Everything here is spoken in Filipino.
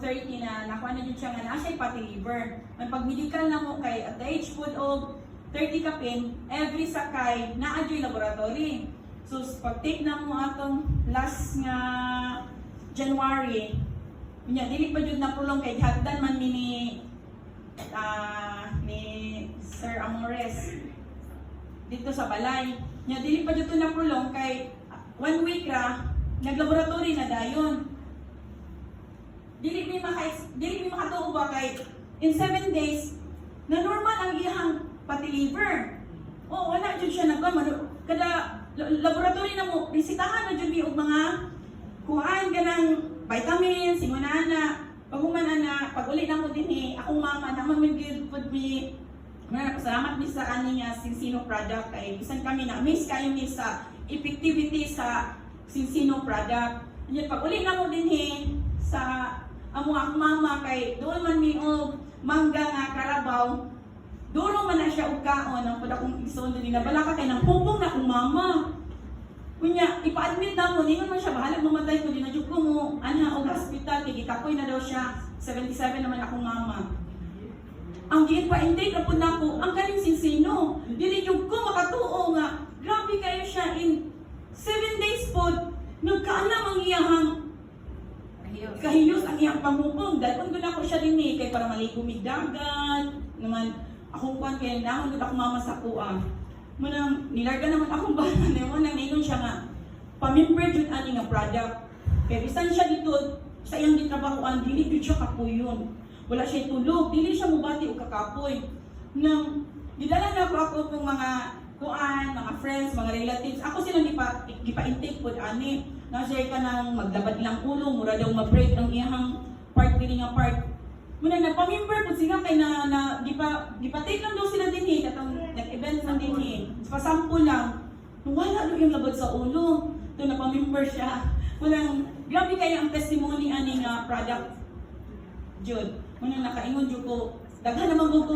30 na nakuha na dyan siya nga na siya pati liver. May pag-medical na mo kay at the age food of 30 kapin, every sakay na adyo'y laboratory. So pag-take na mo atong last nga January, dili pa dyan na prolong kay hagdan man ni Sir Amores dito sa balay. Dili pa dyan na prolong kay 1 week ra, naglaboratory na dayon. Dili mi makatuo ba kay in 7 days na normal ang iyang pati liver. O wala jud siya nagkamano kada laboratory na mo bisitahan na jud mi og mga kuan ganang vitamins simonana paguman ana pag uli na mo dinhi akong mama naman mi gyud pud mi salamat mi sa ani nga Sinsino product kay bisan kami na miss kayo mi sa effectivity sa Sinsino product. Nya pag uli na mo dinhi sa amo akong mama kay doon man mi og mangga nga karabaw. Duro man na siya og kaon ang pud akong igsoon din nabala ka kay nang pupong na akong mama. Kunya ipa-admit na mo ningon man siya bahala mamatay ko dinadyo ko mo ana og hospital kay gikapoy na daw siya. 77 naman akong mama. Ang giit pa intake na pud nako ang galing Sinsino. Dili jud ko makatuo nga grabe kayo siya in 7 days pod nagkaana mang iyang kahiyos ang iyang pamupong. Dahil kung ako siya din kay para maligo mig dagat naman akong kuan kay nahon gud ako mama sa kuan. Manang nilarga naman akong bana nimo nang ningon siya nga pamimbre jud ani nga product. Kay bisan siya dito sa iyang gitrabahoan dili jud siya kapuyon. Wala siya tulog, dili siya mubati og kakapoy. Nang gidala na ako kung mga kuan, mga friends, mga relatives. Ako sila gipa-intake pod ani. Na-share ka nang maglabad ilang ulo, mura daw ma-break ang iyang part dili nga part. Muna nagpa-member po sila kay na gipa-take lang daw sila dinhi katong nag-event lang dinhi. Pa-sample lang. Wala daw yung labad sa ulo. To nagpa-member siya. Walang grabe kaya ang testimony ani nga product. Jud, muna nakaingon jud ko daghan naman ko